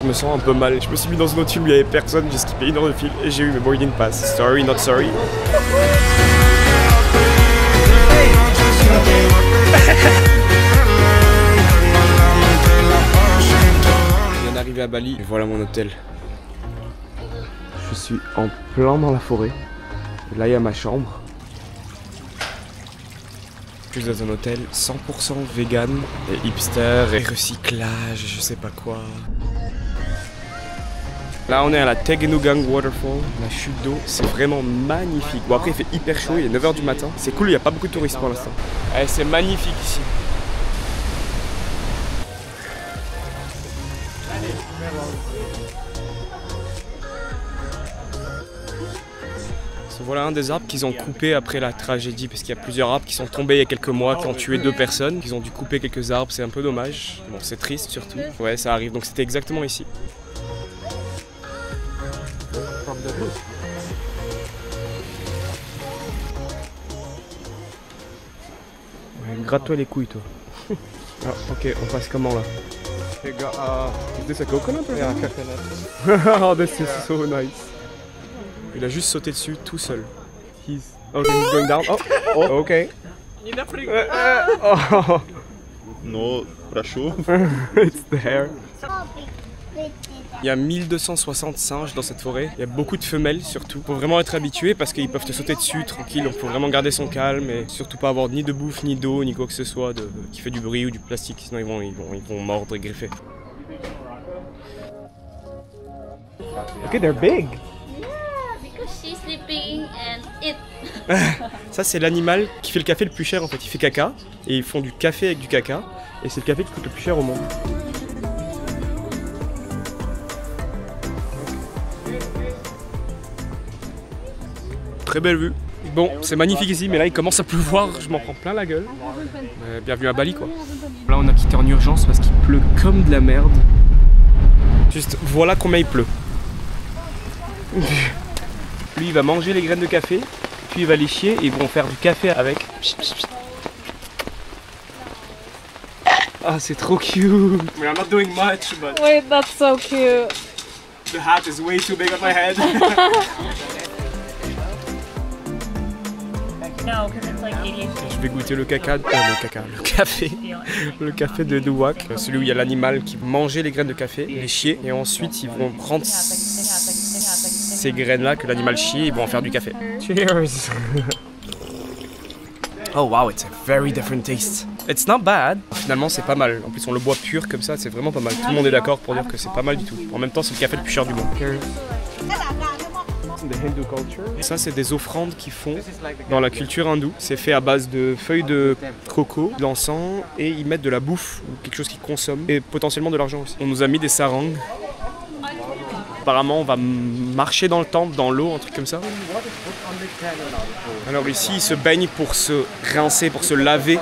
me sens un peu mal. Je me suis mis dans une autre film, il n'y avait personne, j'ai skippé 1 heure de film et j'ai eu mes boarding pass. Sorry, not sorry. Je viens d'arriver à Bali et voilà mon hôtel. Je suis en plein dans la forêt. Et là il y a ma chambre. Je suis dans un hôtel 100% vegan et hipster et recyclage, je sais pas quoi. Là on est à la Tegenougang Waterfall, la chute d'eau, c'est vraiment magnifique. Bon après il fait hyper chaud, il est 9 h du matin. C'est cool, il n'y a pas beaucoup de touristes pour l'instant. C'est magnifique ici. Voilà un des arbres qu'ils ont coupé après la tragédie, parce qu'il y a plusieurs arbres qui sont tombés il y a quelques mois, qui ont tué 2 personnes. Ils ont dû couper quelques arbres, c'est un peu dommage. Bon, c'est triste surtout. Ouais, ça arrive, donc c'était exactement ici. Ouais, gratte-toi les couilles, toi. Ah, ok, on passe comment là? Is this a coconut? Yeah, coconut. Oh, this is so nice. Il a juste sauté dessus tout seul. He's going down. Oh, ok. Oh. No, прошу. It's there. Il y a 1260 singes dans cette forêt. Il y a beaucoup de femelles surtout. Faut vraiment être habitué parce qu'ils peuvent te sauter dessus tranquille. Donc faut vraiment garder son calme et surtout pas avoir ni de bouffe, ni d'eau, ni quoi que ce soit qui fait du bruit ou du plastique. Sinon ils vont mordre et griffer. Ok, they're big. She's sleeping and eat. Ça c'est l'animal qui fait le café le plus cher en fait. Il fait caca et ils font du café avec du caca et c'est le café qui coûte le plus cher au monde. Très belle vue. Bon, c'est magnifique ici, mais là il commence à pleuvoir, je m'en prends plein la gueule. Bienvenue à Bali quoi. Là on a quitté en urgence parce qu'il pleut comme de la merde. Juste voilà combien il pleut. Lui il va manger les graines de café, puis il va les chier et ils vont faire du café avec. Ah c'est trop cute. I'm not doing much but. Wait, that's so cute. The hat is way too big on my head. No, because it's like ADHD. Je vais goûter le café de Luwak, celui où il y a l'animal qui mangeait les graines de café, les chier, et ensuite ils vont prendre ces graines-là que l'animal chie, ils vont en faire du café. Cheers! Oh wow, it's a very different taste. It's not bad. Finalement, c'est pas mal. En plus, on le boit pur comme ça, c'est vraiment pas mal. Tout le monde est d'accord pour dire que c'est pas mal du tout. En même temps, c'est le café le plus cher du monde. Ça, c'est des offrandes qu'ils font dans la culture hindoue. C'est fait à base de feuilles de coco, d'encens, et ils mettent de la bouffe ou quelque chose qu'ils consomment et potentiellement de l'argent aussi. On nous a mis des sarangs. Apparemment, on va marcher dans le temple, dans l'eau, un truc comme ça. Alors ici, ils se baignent pour se rincer, pour se laver,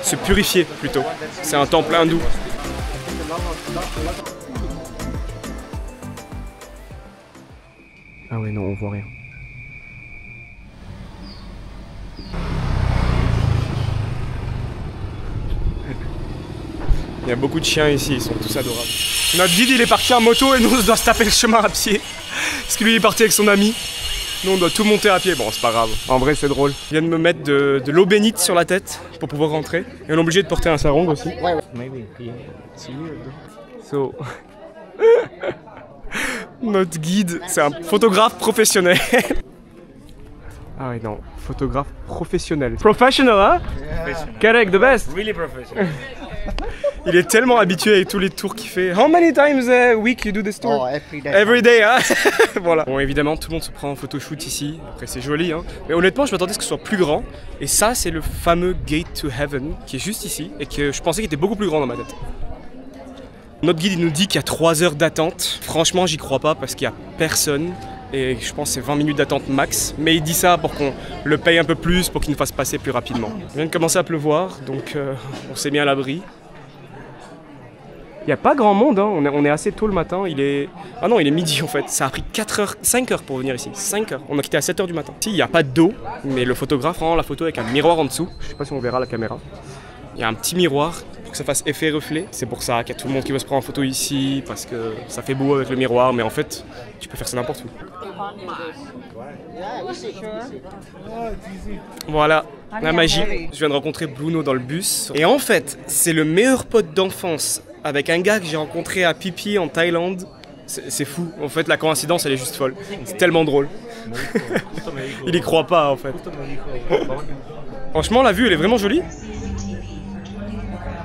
se purifier plutôt. C'est un temple hindou. Ah ouais, non, on voit rien. Il y a beaucoup de chiens ici, ils sont tous adorables. Notre guide il est parti en moto et nous on doit se taper le chemin à pied. Parce que lui il est parti avec son ami. Nous on doit tout monter à pied, bon c'est pas grave. En vrai c'est drôle. Ils viennent me mettre de l'eau bénite sur la tête pour pouvoir rentrer. Et on est obligé de porter un sarong aussi. So... Notre guide, c'est un photographe professionnel. Ah ouais non, photographe professionnel. Professional, hein? Correct, the best. Really professional. Il est tellement habitué avec tous les tours qu'il fait. How many times a week you do this tour? Oh, every day. Every day, hein? Voilà. Bon, évidemment, tout le monde se prend en photoshoot ici. Après, c'est joli, hein. Mais honnêtement, je m'attendais à ce que ce soit plus grand. Et ça, c'est le fameux Gate to Heaven qui est juste ici et que je pensais qu'il était beaucoup plus grand dans ma tête. Notre guide, il nous dit qu'il y a 3 heures d'attente. Franchement, j'y crois pas parce qu'il y a personne. Et je pense que c'est 20 minutes d'attente max. Mais il dit ça pour qu'on le paye un peu plus, pour qu'il nous fasse passer plus rapidement. Il vient de commencer à pleuvoir, donc on s'est mis à l'abri. Il n'y a pas grand monde, hein. On est assez tôt le matin. Ah non, il est midi en fait. Ça a pris 5 heures pour venir ici. 5 heures. On a quitté à 7 heures du matin. Si, il n'y a pas d'eau, mais le photographe rend la photo avec un miroir en dessous. Je sais pas si on verra la caméra. Il y a un petit miroir pour que ça fasse effet reflet. C'est pour ça qu'il y a tout le monde qui veut se prendre en photo ici, parce que ça fait beau avec le miroir, mais en fait, tu peux faire ça n'importe où. Voilà, la magie. Je viens de rencontrer Bruno dans le bus. Et en fait, c'est le meilleur pote d'enfance avec un gars que j'ai rencontré à Phi Phi en Thaïlande. C'est fou. En fait, la coïncidence, elle est juste folle. C'est tellement drôle. Il y croit pas, en fait. Franchement, la vue, elle est vraiment jolie.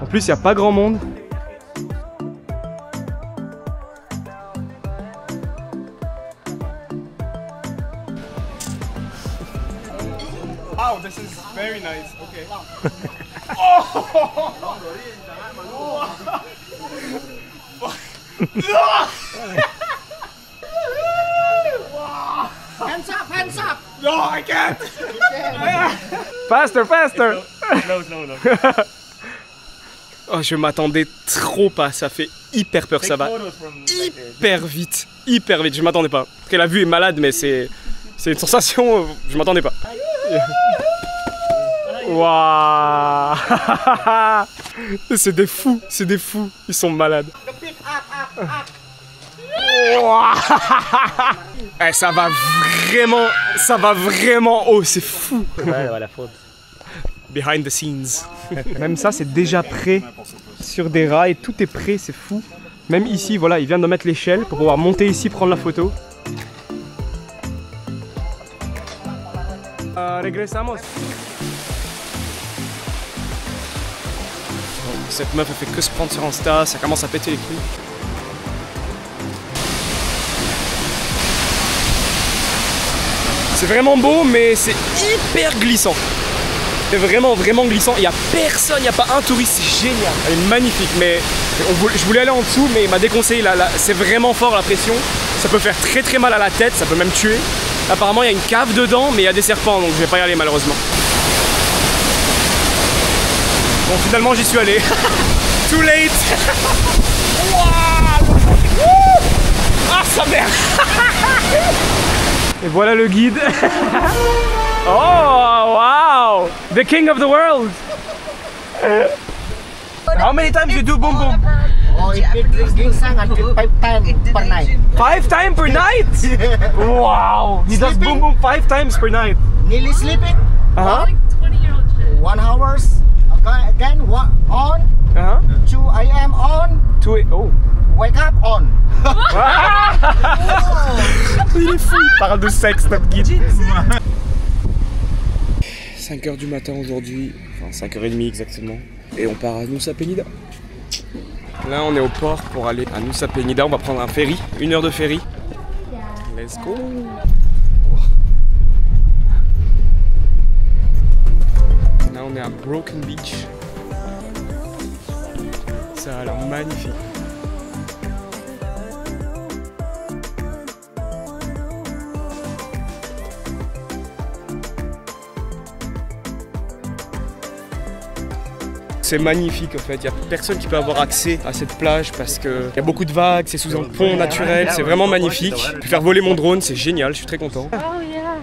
En plus, il n'y a pas grand monde. Oh, this is very nice. Okay. Hands up! No, I can't. Faster, faster. No. Oh, je m'attendais trop pas. Ça fait hyper peur. Ça va hyper vite. Je m'attendais pas. Parce que la vue est malade, mais c'est une sensation. Je m'attendais pas. Waouh. C'est des fous. Ils sont malades. Eh, ça va vraiment haut, c'est fou. Behind the scenes. Même ça, c'est déjà prêt sur des rails, tout est prêt, c'est fou. Même ici, voilà, il vient de mettre l'échelle pour pouvoir monter ici, prendre la photo. Regresamos. Cette meuf, elle fait que se prendre sur Insta, ça commence à péter les couilles. C'est vraiment beau, mais c'est hyper glissant. C'est vraiment glissant. Il n'y a personne, il n'y a pas un touriste, c'est génial. Elle est magnifique, mais je voulais aller en dessous, mais il m'a déconseillé. Là, c'est vraiment fort la pression. Ça peut faire très mal à la tête, ça peut même tuer. Apparemment, il y a une cave dedans, mais il y a des serpents, donc je vais pas y aller malheureusement. Bon, finalement, j'y suis allé. Too late. Wow. Ah, sa mère. Et voilà le guide. Oh, wow! The king of the world! How many times you do boom boom? Oh, it ginseng until 5 times per night. 5 times per night? Wow! He does boom boom 5 times per night. Nearly sleeping. Uh-huh. 20-year-old shit. 1 hour. Again, on. Uh-huh. 2 a.m. on. Oh. Wake up on. Il est fou, il parle de sexe, notre guide. 5h du matin aujourd'hui, enfin 5h30 exactement, et on part à Nusa Penida. Là on est au port pour aller à Nusa Penida, on va prendre un ferry, 1 heure de ferry. Let's go. Là on est à Broken Beach. Ça a l'air magnifique. C'est magnifique en fait, il n'y a personne qui peut avoir accès à cette plage parce qu'il y a beaucoup de vagues, c'est sous un pont naturel, c'est vraiment magnifique. Je peux faire voler mon drone, c'est génial, je suis très content. Oh yeah.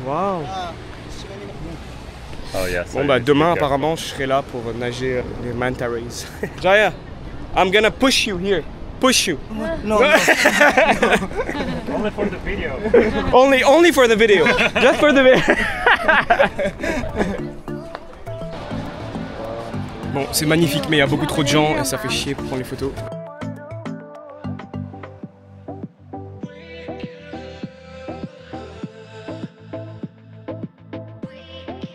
Waouh. Bon bah demain apparemment je serai là pour nager les manta rays. Jaya, I'm gonna push you here. Push you. No. Only for the video. Only for the video. Just for the video. Bon, c'est magnifique, mais il y a beaucoup trop de gens et ça fait chier pour prendre les photos.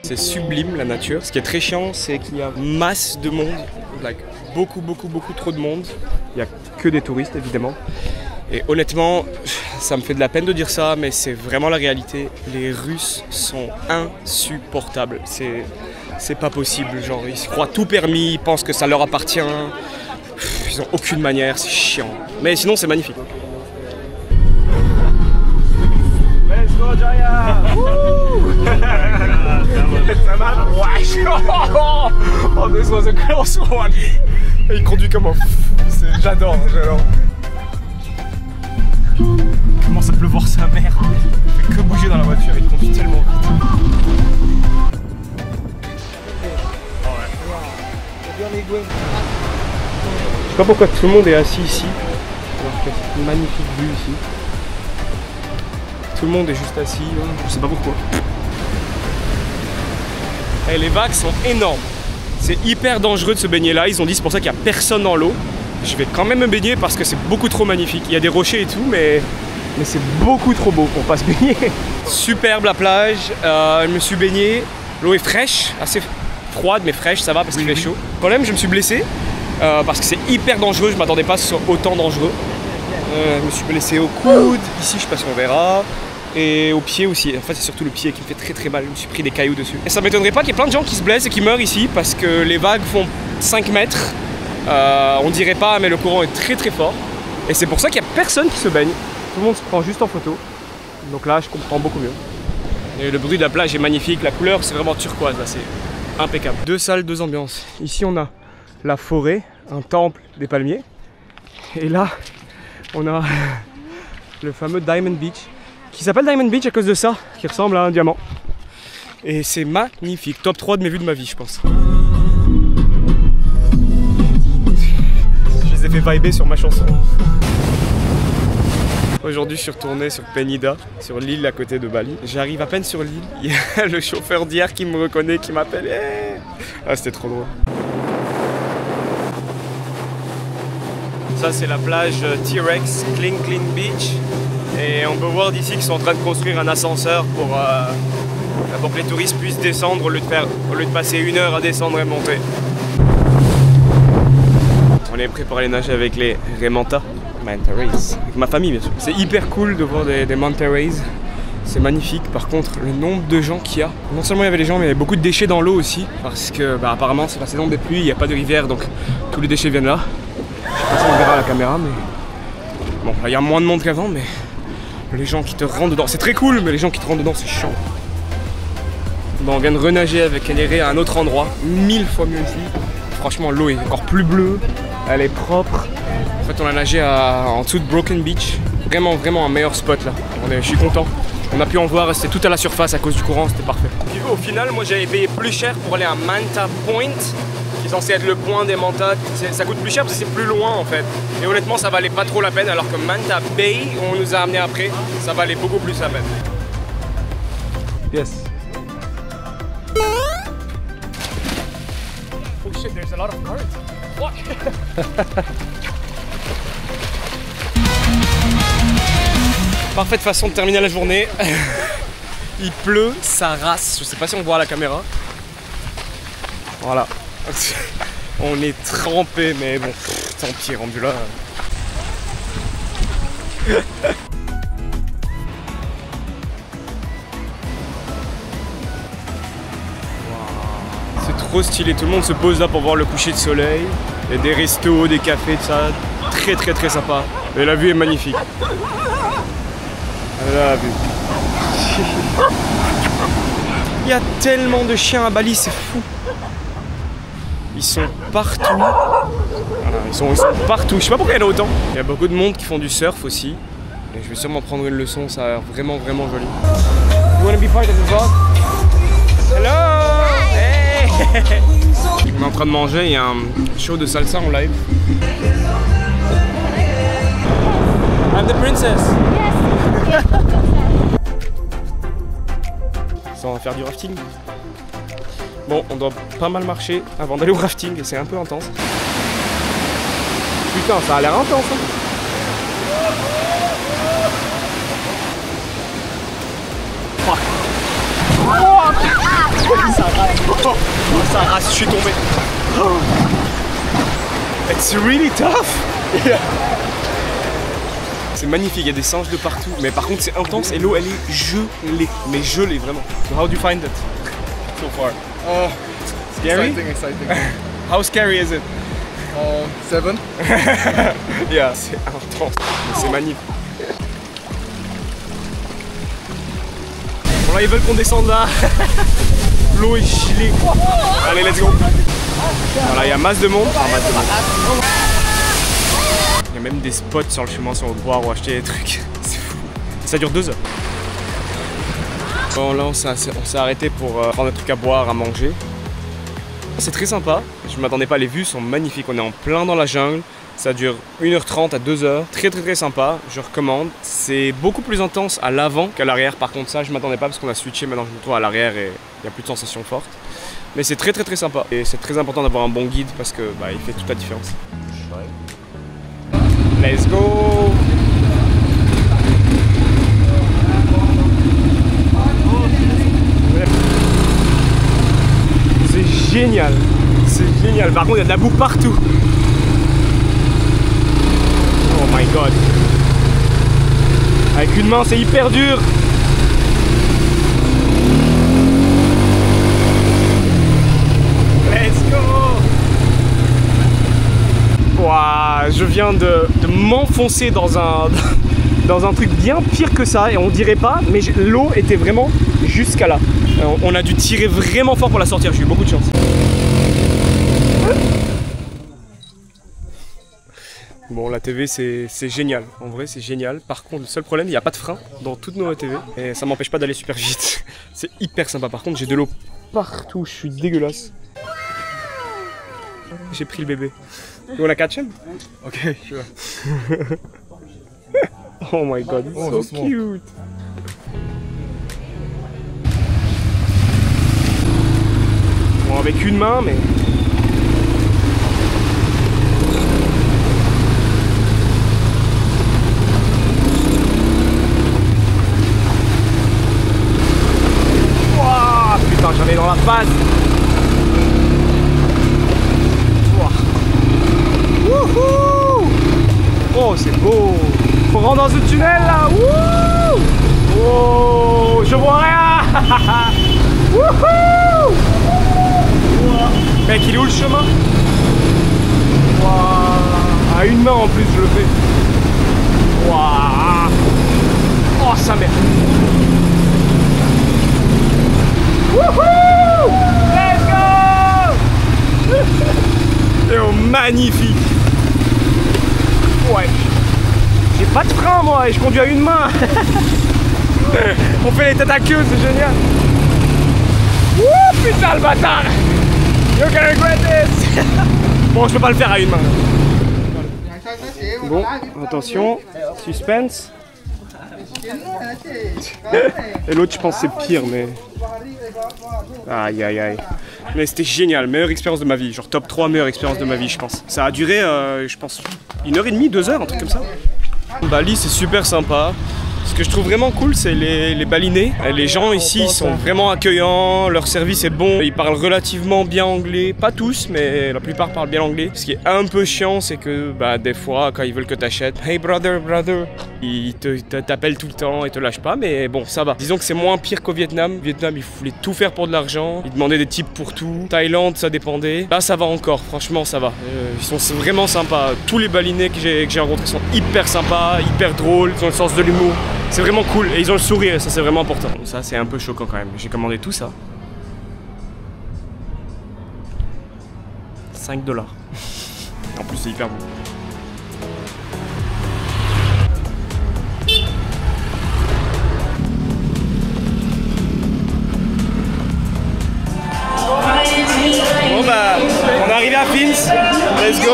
C'est sublime la nature. Ce qui est très chiant, c'est qu'il y a masse de monde, like, beaucoup trop de monde. Il n'y a que des touristes évidemment. Et honnêtement, ça me fait de la peine de dire ça, mais c'est vraiment la réalité. Les Russes sont insupportables. C'est pas possible, genre ils se croient tout permis, ils pensent que ça leur appartient. Ils ont aucune manière, c'est chiant. Mais sinon c'est magnifique. Let's go Jaya! Oh, this was a close one! Il conduit comme un fou, j'adore. Il commence à pleuvoir sa mère. Il fait que bouger dans la voiture, il conduit tellement vite. You're only going sais pas pourquoi tout le monde est assis ici, alors qu'il y a cette magnifique vue ici. Tout le monde est juste assis, hein. Je sais pas pourquoi. Et les vagues sont énormes. C'est hyper dangereux de se baigner là. Ils ont dit c'est pour ça qu'il n'y a personne dans l'eau. Je vais quand même me baigner parce que c'est beaucoup trop magnifique. Il y a des rochers et tout, mais c'est beaucoup trop beau pour pas se baigner. Superbe la plage. Je me suis baigné. L'eau est fraîche, assez froide mais fraîche, ça va parce qu'il fait chaud. Quand même, je me suis blessé parce que c'est hyper dangereux. Je m'attendais pas à ce que ce soit autant dangereux. Je me suis blessé au coude. Ici, je sais pas si on verra. Et au pied aussi. En fait, c'est surtout le pied qui me fait très mal. Je me suis pris des cailloux dessus. Et ça m'étonnerait pas qu'il y ait plein de gens qui se blessent et qui meurent ici parce que les vagues font 5 mètres. On dirait pas, mais le courant est très fort. Et c'est pour ça qu'il n'y a personne qui se baigne. Tout le monde se prend juste en photo. Donc là, je comprends beaucoup mieux. Et le bruit de la plage est magnifique. La couleur, c'est vraiment turquoise. Là, c'est impeccable. 2 salles, 2 ambiances. Ici, on a la forêt, un temple des palmiers. Et là, on a le fameux Diamond Beach. Qui s'appelle Diamond Beach à cause de ça, qui ressemble à un diamant. Et c'est magnifique, top 3 de mes vues de ma vie je pense. Je les ai fait vibrer sur ma chanson. Aujourd'hui je suis retourné sur Penida, sur l'île à côté de Bali. J'arrive à peine sur l'île, il y a le chauffeur d'hier qui me reconnaît, qui m'appelle. Ah c'était trop drôle. Ça c'est la plage T-Rex, Clean Beach. Et on peut voir d'ici qu'ils sont en train de construire un ascenseur pour que les touristes puissent descendre au lieu de passer 1 heure à descendre et monter. On est prêt pour aller nager avec les manta rays, avec ma famille bien sûr. C'est hyper cool de voir des manta rays, c'est magnifique. Par contre, le nombre de gens qu'il y a, non seulement il y avait les gens, mais il y avait beaucoup de déchets dans l'eau aussi, parce que apparemment c'est la saison des pluies, il n'y a pas de rivière, donc tous les déchets viennent là. Je sais pas si on verra à la caméra, mais bon, là il y a moins de monde qu'avant, mais les gens qui te rentrent dedans, c'est très cool, mais les gens qui te rentrent dedans, c'est chiant. Bon, on vient de renager avec Eléré à un autre endroit, 1000 fois mieux ici. Franchement, l'eau est encore plus bleue, elle est propre. En fait, on a nagé en dessous de Broken Beach. Vraiment un meilleur spot là. Je suis content. On a pu en voir, c'était tout à la surface à cause du courant, c'était parfait. Puis, au final, moi j'avais payé plus cher pour aller à Manta Point, qui est censé être le point des mantas. Ça coûte plus cher parce que c'est plus loin en fait. Et honnêtement, ça valait pas trop la peine, alors que Manta Bay, où on nous a amené après, ça valait beaucoup plus la peine. Yes. Oh shit, there's a lot of current. What? Parfaite façon de terminer la journée. Il pleut, ça race. Je sais pas si on voit à la caméra. Voilà. On est trempé, mais bon, tant pis, rendu là. C'est trop stylé, tout le monde se pose là pour voir le coucher de soleil. Il y a des restos, des cafés, tout ça. Très sympa. Et la vue est magnifique. La vue. Il y a tellement de chiens à Bali, c'est fou. Ils sont partout. Voilà, ils sont partout. Je sais pas pourquoi il y en a autant. Il y a beaucoup de monde qui font du surf aussi. Et je vais sûrement prendre une leçon, ça a l'air vraiment joli. You wanna be part of the vlog? Hello! Hey! On est en train de manger, il y a un show de salsa en live. I'm the princess! Yes! Ça, on va faire du rafting. Bon, on doit pas mal marcher avant d'aller au rafting et c'est un peu intense. Putain, ça a l'air intense hein. Ça rase, je suis tombé. It's really tough. C'est magnifique, il y a des singes de partout, mais par contre c'est intense et l'eau elle est gelée, mais gelée vraiment. So how do you find it so far? Scary? Exciting. How scary is it? 7. Yeah, c'est intense, mais c'est magnifique. Bon là ils veulent qu'on descende là. L'eau est gelée. Allez, let's go. Voilà, il y a masse de monde. Il y a même des spots sur le chemin si on veut boire ou acheter des trucs. C'est fou. Ça dure 2 heures. Bon là on s'est arrêté pour prendre des trucs à boire, à manger. C'est très sympa. Je m'attendais pas, les vues sont magnifiques. On est en plein dans la jungle. Ça dure 1h30 à 2h. Très sympa, je recommande. C'est beaucoup plus intense à l'avant qu'à l'arrière. Par contre, ça, je m'attendais pas parce qu'on a switché. Maintenant, je me trouve à l'arrière et il n'y a plus de sensations fortes. Mais c'est très sympa. Et c'est très important d'avoir un bon guide parce que bah, il fait toute la différence. Let's go! C'est génial! C'est génial! Par contre, il y a de la boue partout! Oh my god! Avec une main, c'est hyper dur! Let's go! Wow, je viens de m'enfoncer dans un truc bien pire que ça et on dirait pas, mais l'eau était vraiment jusqu'à là. On a dû tirer vraiment fort pour la sortir, j'ai eu beaucoup de chance. Bon, la TV c'est génial, en vrai c'est génial. Par contre, le seul problème, il n'y a pas de frein dans toutes nos TV et ça m'empêche pas d'aller super vite. C'est hyper sympa. Par contre, j'ai de l'eau partout, je suis dégueulasse. J'ai pris le bébé. You wanna catch him? Okay, sure. Oh my god, it's so cute. Bon, avec une main, mais... Wouah, putain, j'en ai dans la face. Wouhou! Oh, c'est beau! Faut rentrer dans ce tunnel là! Wouh! Oh, je vois rien! Wouhou! Mec, il est où le chemin? Wow. À une main en plus, je le fais. Wow. Oh, sa mère! Wouhou! Let's go! C'est magnifique! Ouais. J'ai pas de frein moi et je conduis à une main. On fait les têtes à queue, c'est génial. Wouh, putain le bâtard. You can regret this. Bon, je peux pas le faire à une main. Bon, attention, suspense. Et l'autre, je pense que c'est pire, mais... Aïe aïe aïe. Mais c'était génial, meilleure expérience de ma vie. Genre top 3 meilleure expérience de ma vie, je pense. Ça a duré, je pense, 1h30, 2h, un truc comme ça. Bali, c'est super sympa. Ce que je trouve vraiment cool, c'est les balinés. Les gens ici ils sont vraiment accueillants, leur service est bon, ils parlent relativement bien anglais, pas tous, mais la plupart parlent bien anglais. Ce qui est un peu chiant, c'est que bah, des fois, quand ils veulent que tu achètes, hey brother, ils t'appellent tout le temps et te lâchent pas, mais bon, ça va. Disons que c'est moins pire qu'au Vietnam. Au Vietnam, ils voulaient tout faire pour de l'argent, ils demandaient des tips pour tout. Thaïlande, ça dépendait. Là, ça va encore, franchement, ça va. Ils sont vraiment sympas. Tous les balinés que j'ai rencontrés sont hyper sympas, hyper drôles, ils ont le sens de l'humour. C'est vraiment cool et ils ont le sourire, ça c'est vraiment important. Ça c'est un peu choquant quand même, j'ai commandé tout ça. 5 $. En plus c'est hyper bon. Bon bah, on est arrivé à Fins, let's go.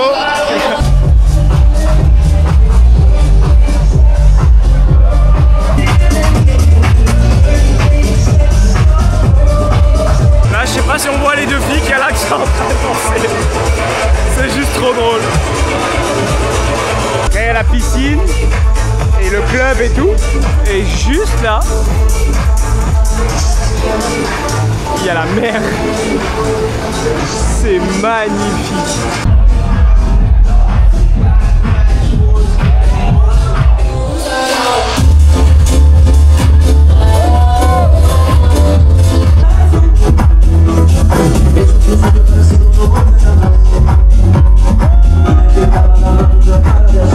Là, je sais pas si on voit les deux filles qui a là qui sont en train de danser. C'est juste trop drôle. Là, il y a la piscine et le club et tout. Et juste là, il y a la mer. C'est magnifique.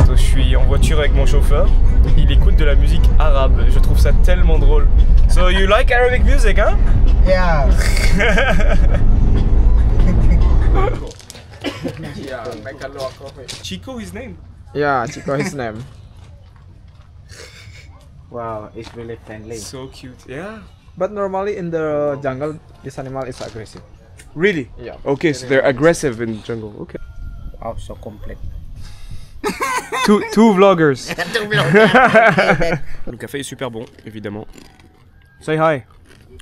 Je suis en voiture avec mon chauffeur, il écoute de la musique arabe, je trouve ça tellement drôle. So you like Arabic music, huh? Yeah. Chico, his name? Yeah, Chico his name. Wow, it's really friendly. So cute, yeah. But normally in the jungle, this animal is aggressive. Really? Yeah. Okay, so they're aggressive in the jungle, okay. Wow, so complete. Two vloggers. Two vloggers. Le café est super bon, évidemment. Say hi.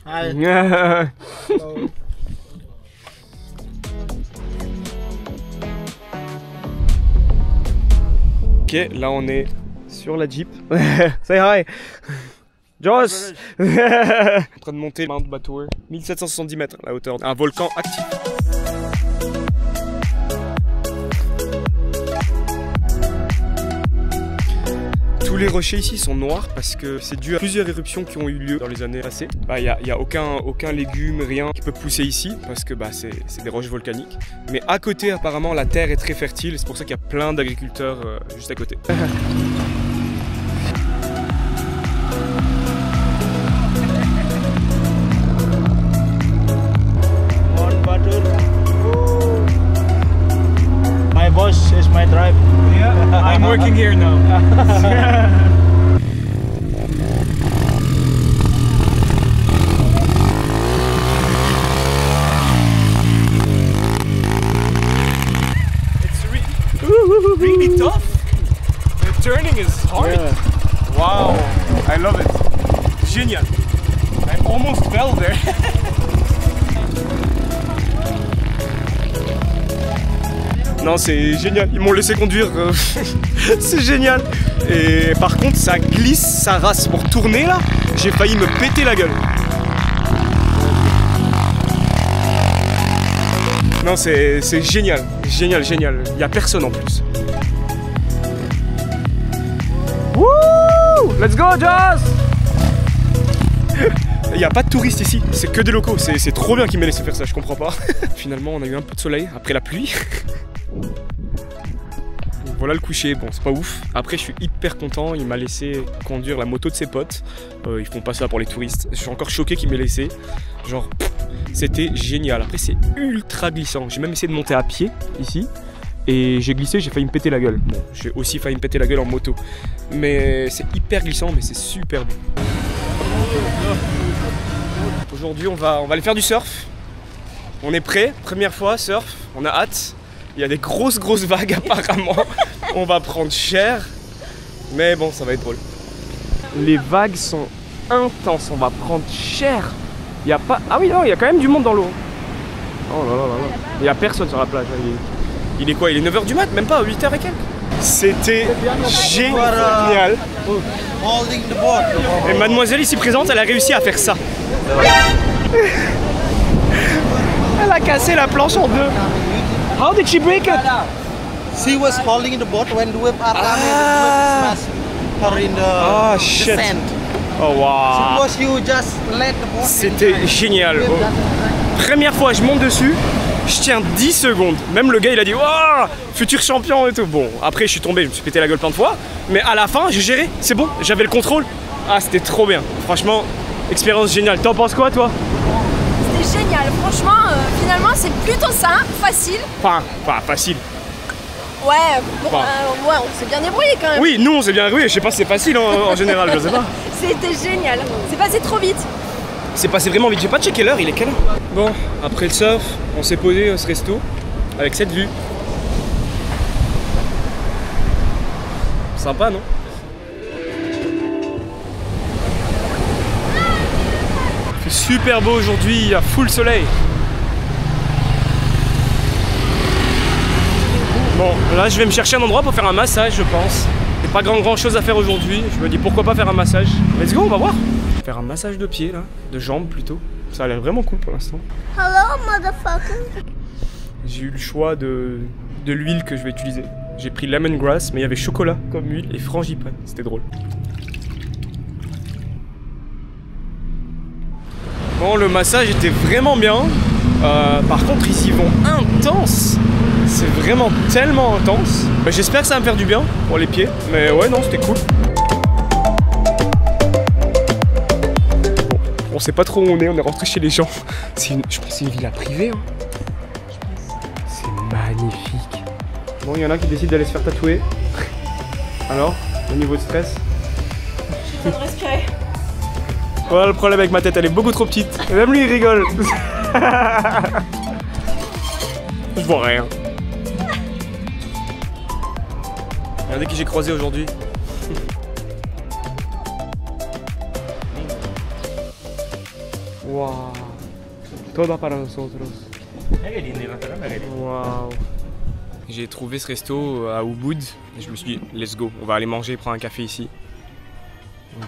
Hi. Ok, là on est sur la Jeep. Say hi. Joss. En train de monter Mount Batur, 1770 mètres la hauteur, un volcan actif. Tous les rochers ici sont noirs parce que c'est dû à plusieurs éruptions qui ont eu lieu dans les années passées. Il n'y a aucun légume, rien qui peut pousser ici parce que c'est des roches volcaniques. Mais à côté, apparemment, la terre est très fertile. C'est pour ça qu'il y a plein d'agriculteurs juste à côté. My boss is my drive. Yeah, I'm working here now. It's really tough. The turning is hard. Yeah. Wow, I love it. Génial. I almost fell there. Non, c'est génial, ils m'ont laissé conduire, c'est génial. Et par contre, ça glisse, ça rase. Pour tourner là, j'ai failli me péter la gueule. Non, c'est génial, génial, génial. Il n'y a personne en plus. Wouh! Let's go, Joss! Il n'y a pas de touristes ici, c'est que des locaux. C'est trop bien qu'ils m'aient laissé faire ça, je comprends pas. Finalement, on a eu un peu de soleil après la pluie. Voilà le coucher, bon c'est pas ouf. Après je suis hyper content, il m'a laissé conduire la moto de ses potes. Ils font pas ça pour les touristes. Je suis encore choqué qu'il m'ait laissé. Genre c'était génial. Après c'est ultra glissant. J'ai même essayé de monter à pied ici. Et j'ai glissé, j'ai failli me péter la gueule. Bon, j'ai aussi failli me péter la gueule en moto. Mais c'est hyper glissant, mais c'est super beau. Aujourd'hui on va aller faire du surf. On est prêt, première fois surf, on a hâte. Il y a des grosses vagues apparemment. On va prendre cher. Mais bon, ça va être drôle. Les vagues sont intenses. On va prendre cher. Il y a pas... Ah oui, non, il y a quand même du monde dans l'eau. Oh là là là là. Il n'y a personne sur la plage. Il est quoi? Il est 9h du mat? Même pas, 8h et quelques. C'était génial. Et mademoiselle ici présente, elle a réussi à faire ça. Elle a cassé la planche en deux. How did she break it? She was holding the boat when the wave smashed her in the shit. sand. Oh wow. Suppose you just let the boat. C'était génial. Première fois, je monte dessus, je tiens 10 secondes. Même le gars, il a dit waouh, futur champion et tout. Bon, après, je suis tombé, je me suis pété la gueule plein de fois. Mais à la fin, j'ai géré. C'est bon, j'avais le contrôle. Ah, c'était trop bien. Franchement, expérience géniale. T'en penses quoi, toi? C'était génial, franchement, finalement c'est plutôt simple, facile. Enfin, facile. Ouais, bon, ouais, on s'est bien débrouillé quand même. Oui, nous on s'est bien débrouillé, je sais pas si c'est facile en général, je sais pas. C'était génial, c'est passé trop vite. C'est passé vraiment vite, j'ai pas checké l'heure, il est quelle heure? Bon, après le surf, on s'est posé à ce resto, avec cette vue. Sympa, non? Super beau aujourd'hui, il y a full soleil. Bon, là je vais me chercher un endroit pour faire un massage, je pense. Il n'y a pas grand chose à faire aujourd'hui. Je me dis pourquoi pas faire un massage. Let's go, on va voir. Faire un massage de pieds là, de jambes plutôt. Ça a l'air vraiment cool pour l'instant. Hello, motherfucker. J'ai eu le choix de l'huile que je vais utiliser. J'ai pris lemongrass, mais il y avait chocolat comme huile et frangipane. C'était drôle. Bon, le massage était vraiment bien. Par contre, ils y vont intense. C'est vraiment tellement intense. Bah, j'espère que ça va me faire du bien pour les pieds. Mais ouais, non, c'était cool. Bon, on sait pas trop où on est rentré chez les gens. Je pense que c'est une villa privée. Hein. C'est magnifique. Bon, il y en a qui décident d'aller se faire tatouer. Alors, au niveau de stress? Je suis en train de respirer. Voilà le problème avec ma tête, elle est beaucoup trop petite. Et même lui il rigole. Je vois rien. Regardez qui j'ai croisé aujourd'hui. Wow. Todo para nosotros. Wow. J'ai trouvé ce resto à Ubud et je me suis dit let's go, on va aller manger, prendre un café ici.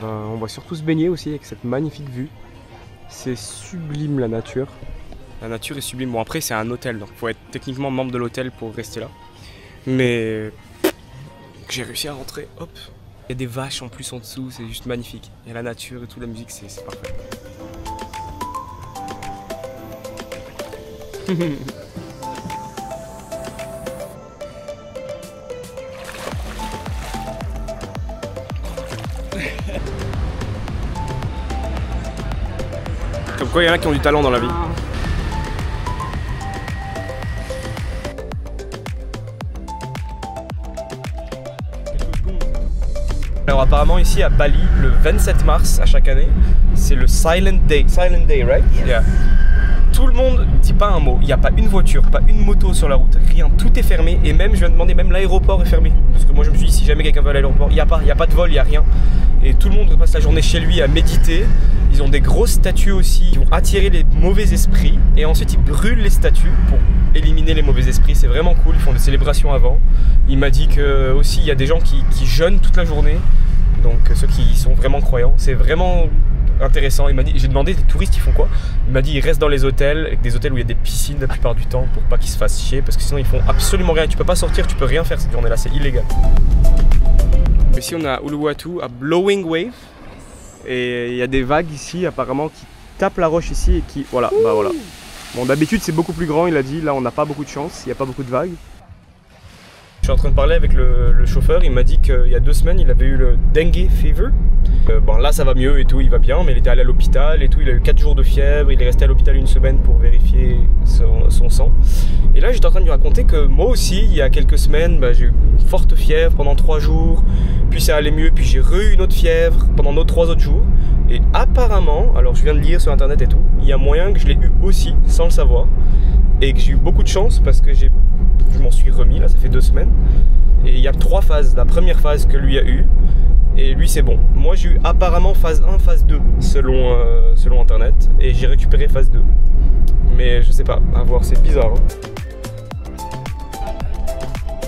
On va surtout se baigner aussi avec cette magnifique vue. C'est sublime la nature. La nature est sublime. Bon après c'est un hôtel donc il faut être techniquement membre de l'hôtel pour rester là. Mais j'ai réussi à rentrer, hop. Il y a des vaches en plus en dessous, c'est juste magnifique. Il y a la nature et tout, la musique, c'est parfait. Comme quoi il y en a qui ont du talent dans la vie. Alors apparemment ici à Bali, le 27 mars à chaque année, c'est le Silent Day. Silent Day, right? Yeah. Tout le monde dit pas un mot, il n'y a pas une voiture, pas une moto sur la route, rien, tout est fermé et même, je viens de demander, même l'aéroport est fermé. Parce que moi je me suis dit, si jamais quelqu'un va à l'aéroport, il n'y a pas de vol, il n'y a rien. Et tout le monde passe la journée chez lui à méditer. Ils ont des grosses statues aussi, ils vont attirer les mauvais esprits et ensuite ils brûlent les statues pour éliminer les mauvais esprits. C'est vraiment cool, ils font des célébrations avant. Il m'a dit que aussi il y a des gens qui jeûnent toute la journée, donc ceux qui sont vraiment croyants. C'est vraiment intéressant. Il m'a dit, j'ai demandé des touristes ils font quoi. Il m'a dit ils restent dans les hôtels, avec des hôtels où il y a des piscines la plupart du temps pour pas qu'ils se fassent chier parce que sinon ils font absolument rien. Tu peux pas sortir, tu peux rien faire cette journée-là, c'est illégal. Ici on a Uluwatu, à Blowing Wave. Et il y a des vagues ici apparemment qui tapent la roche ici et qui... Voilà, bah voilà. Bon d'habitude c'est beaucoup plus grand, il a dit, là on n'a pas beaucoup de chance, il n'y a pas beaucoup de vagues. Je suis en train de parler avec le chauffeur, il m'a dit qu'il y a 2 semaines il avait eu le dengue fever. Bon là ça va mieux et tout, il va bien, mais il était allé à l'hôpital et tout, il a eu 4 jours de fièvre, il est resté à l'hôpital 1 semaine pour vérifier son sang. Et là j'étais en train de lui raconter que moi aussi il y a quelques semaines j'ai eu une forte fièvre pendant 3 jours, puis ça allait mieux, puis j'ai eu une autre fièvre pendant 3 autres jours. Et apparemment, alors je viens de lire sur internet et tout, il y a moyen que je l'ai eu aussi sans le savoir. Et que j'ai eu beaucoup de chance parce que je m'en suis remis là, ça fait 2 semaines. Et il y a 3 phases. La première phase que lui a eu, et lui c'est bon. Moi j'ai eu apparemment phase 1, phase 2 selon internet. Et j'ai récupéré phase 2. Mais je sais pas, à voir, c'est bizarre. Hein.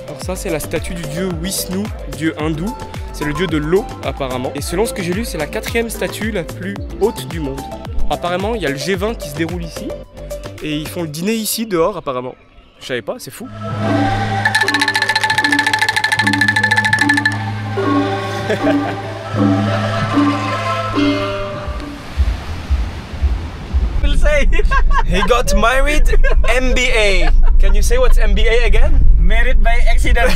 Alors ça c'est la statue du dieu Vishnu, dieu hindou. C'est le dieu de l'eau apparemment. Et selon ce que j'ai lu, c'est la 4e statue la plus haute du monde. Apparemment il y a le G20 qui se déroule ici. Et ils font le dîner ici, dehors, apparemment. Je savais pas, c'est fou. He got married MBA. Can you say what's MBA again? Married by accident.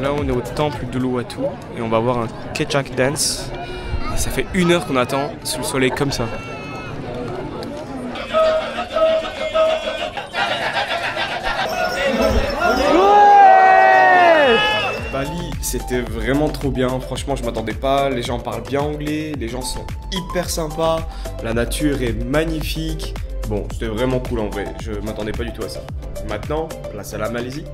Là, on est au temple d'Uluwatu et on va voir un Kecak dance. Et ça fait 1 heure qu'on attend sous le soleil comme ça. Bali, c'était vraiment trop bien. Franchement, je m'attendais pas. Les gens parlent bien anglais, les gens sont hyper sympas, la nature est magnifique. Bon, c'était vraiment cool en vrai. Je m'attendais pas du tout à ça. Maintenant, place à la Malaisie.